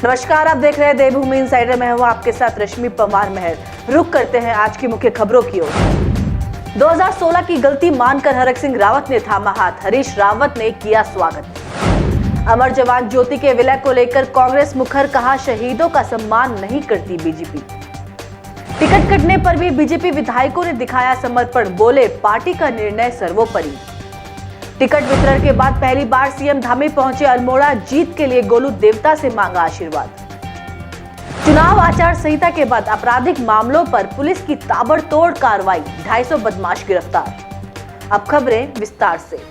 नमस्कार, आप देख रहे हैं देवभूमि इनसाइडर में हूं आपके साथ रश्मि पवार महर। रुक करते हैं आज की मुख्य खबरों की ओर। 2016 की गलती मानकर हरक सिंह रावत ने थामा हाथ, हरीश रावत ने किया स्वागत। अमर जवान ज्योति के विलय को लेकर कांग्रेस मुखर, कहा शहीदों का सम्मान नहीं करती बीजेपी। टिकट कटने पर भी बीजेपी विधायकों ने दिखाया समर्पण, बोले पार्टी का निर्णय सर्वोपरि। टिकट वितरण के बाद पहली बार सीएम धामी पहुंचे अल्मोड़ा, जीत के लिए गोलू देवता से मांगा आशीर्वाद। चुनाव आचार संहिता के बाद आपराधिक मामलों पर पुलिस की ताबड़तोड़ कार्रवाई, 250 बदमाश गिरफ्तार। अब खबरें विस्तार से।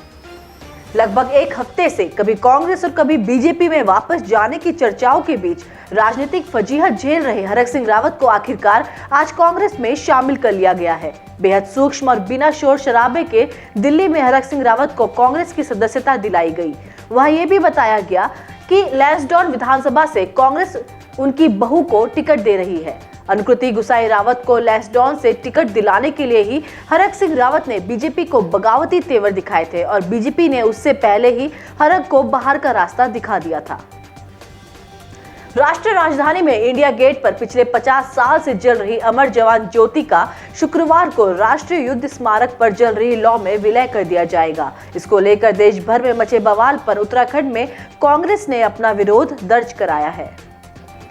लगभग एक हफ्ते से कभी कांग्रेस और कभी बीजेपी में वापस जाने की चर्चाओं के बीच राजनीतिक फजीहत झेल रहे हरक सिंह रावत को आखिरकार आज कांग्रेस में शामिल कर लिया गया है। बेहद सूक्ष्म और बिना शोर शराबे के दिल्ली में हरक सिंह रावत को कांग्रेस की सदस्यता दिलाई गई। वहां यह भी बताया गया कि लैंसडौन विधानसभा से कांग्रेस उनकी बहू को टिकट दे रही है। अनुकृति गुसाई रावत को लैंसडौन से टिकट दिलाने के लिए ही हरक सिंह रावत ने बीजेपी को बगावती तेवर दिखाए थे और बीजेपी ने उससे पहले ही हरक को बाहर का रास्ता दिखा दिया था। राष्ट्रीय राजधानी में इंडिया गेट पर पिछले 50 साल से जल रही अमर जवान ज्योति का शुक्रवार को राष्ट्रीय युद्ध स्मारक पर जल रही लौ में विलय कर दिया जाएगा। इसको लेकर देश भर में मचे बवाल पर उत्तराखंड में कांग्रेस ने अपना विरोध दर्ज कराया है।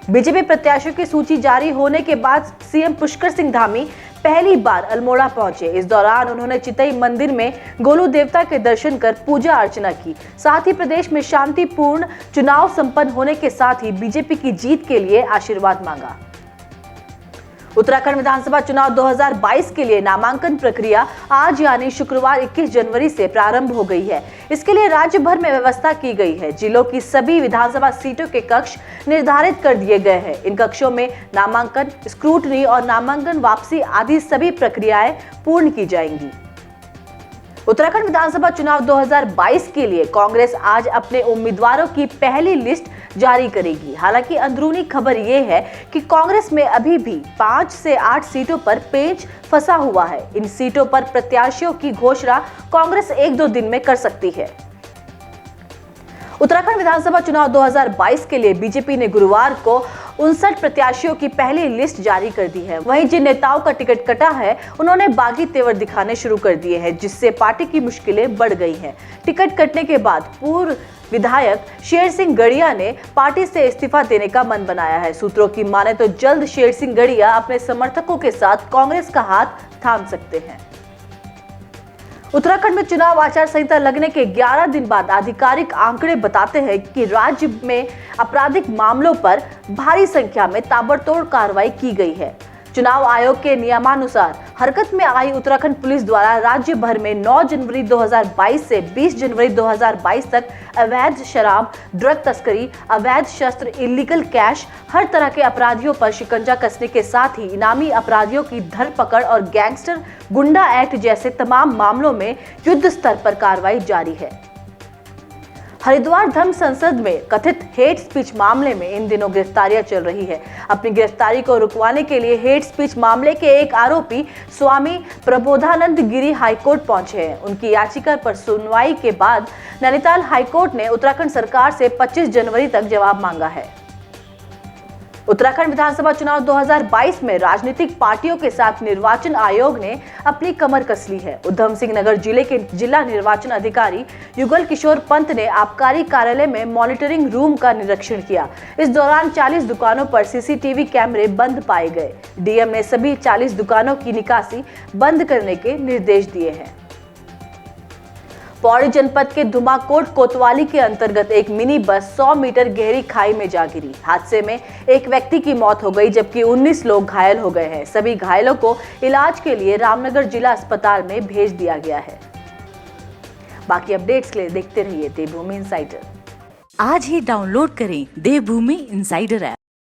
बीजेपी प्रत्याशियों की सूची जारी होने के बाद सीएम पुष्कर सिंह धामी पहली बार अल्मोड़ा पहुंचे। इस दौरान उन्होंने चितई मंदिर में गोलू देवता के दर्शन कर पूजा अर्चना की। साथ ही प्रदेश में शांतिपूर्ण चुनाव संपन्न होने के साथ ही बीजेपी की जीत के लिए आशीर्वाद मांगा। उत्तराखंड विधानसभा चुनाव 2022 के लिए नामांकन प्रक्रिया आज यानी शुक्रवार 21 जनवरी से प्रारंभ हो गई है। इसके लिए राज्य भर में व्यवस्था की गई है। जिलों की सभी विधानसभा सीटों के कक्ष निर्धारित कर दिए गए हैं। इन कक्षों में नामांकन, स्क्रूटनी और नामांकन वापसी आदि सभी प्रक्रियाएं पूर्ण की जाएंगी। उत्तराखंड विधानसभा चुनाव 2022 के लिए कांग्रेस आज अपने उम्मीदवारों की पहली लिस्ट जारी करेगी। हालांकि अंदरूनी खबर ये है कि कांग्रेस में अभी भी 5 से 8 सीटों पर पेंच फंसा हुआ है। इन सीटों पर प्रत्याशियों की घोषणा कांग्रेस 1-2 दिन में कर सकती है। उत्तराखंड विधानसभा चुनाव 2022 के लिए बीजेपी ने गुरुवार को 59 प्रत्याशियों की पहली लिस्ट जारी कर दी है। वहीं जिन नेताओं का टिकट कटा है उन्होंने बागी तेवर दिखाने शुरू कर दिए हैं, जिससे पार्टी की मुश्किलें बढ़ गई हैं। टिकट कटने के बाद पूर्व विधायक शेर सिंह गड़िया ने पार्टी से इस्तीफा देने का मन बनाया है। सूत्रों की माने तो जल्द शेर सिंह गड़िया अपने समर्थकों के साथ कांग्रेस का हाथ थाम सकते हैं। उत्तराखंड में चुनाव आचार संहिता लगने के 11 दिन बाद आधिकारिक आंकड़े बताते हैं कि राज्य में आपराधिक मामलों पर भारी संख्या में ताबड़तोड़ कार्रवाई की गई है। चुनाव आयोग के नियमानुसार हरकत में आई उत्तराखंड पुलिस द्वारा राज्य भर में 9 जनवरी 2022 से 20 जनवरी 2022 तक अवैध शराब, ड्रग तस्करी, अवैध शस्त्र, इलीगल कैश, हर तरह के अपराधियों पर शिकंजा कसने के साथ ही इनामी अपराधियों की धरपकड़ और गैंगस्टर गुंडा एक्ट जैसे तमाम मामलों में युद्ध स्तर पर कार्रवाई जारी है। हरिद्वार धर्म संसद में कथित हेट स्पीच मामले में इन दिनों गिरफ्तारियां चल रही है। अपनी गिरफ्तारी को रुकवाने के लिए हेट स्पीच मामले के एक आरोपी स्वामी प्रबोधानंद गिरी हाईकोर्ट पहुंचे हैं। उनकी याचिका पर सुनवाई के बाद नैनीताल हाईकोर्ट ने उत्तराखंड सरकार से 25 जनवरी तक जवाब मांगा है। उत्तराखंड विधानसभा चुनाव 2022 में राजनीतिक पार्टियों के साथ निर्वाचन आयोग ने अपनी कमर कस ली है। उधम सिंह नगर जिले के जिला निर्वाचन अधिकारी युगल किशोर पंत ने आबकारी कार्यालय में मॉनिटरिंग रूम का निरीक्षण किया। इस दौरान 40 दुकानों पर सीसीटीवी कैमरे बंद पाए गए। डीएम ने सभी 40 दुकानों की निकासी बंद करने के निर्देश दिए हैं। पौड़ी जनपद के धुमाकोट कोतवाली के अंतर्गत एक मिनी बस 100 मीटर गहरी खाई में जा गिरी। हादसे में एक व्यक्ति की मौत हो गई, जबकि 19 लोग घायल हो गए हैं। सभी घायलों को इलाज के लिए रामनगर जिला अस्पताल में भेज दिया गया है। बाकी अपडेट्स के लिए देखते रहिए देवभूमि इनसाइडर। आज ही डाउनलोड करें देवभूमि इनसाइडर ऐप।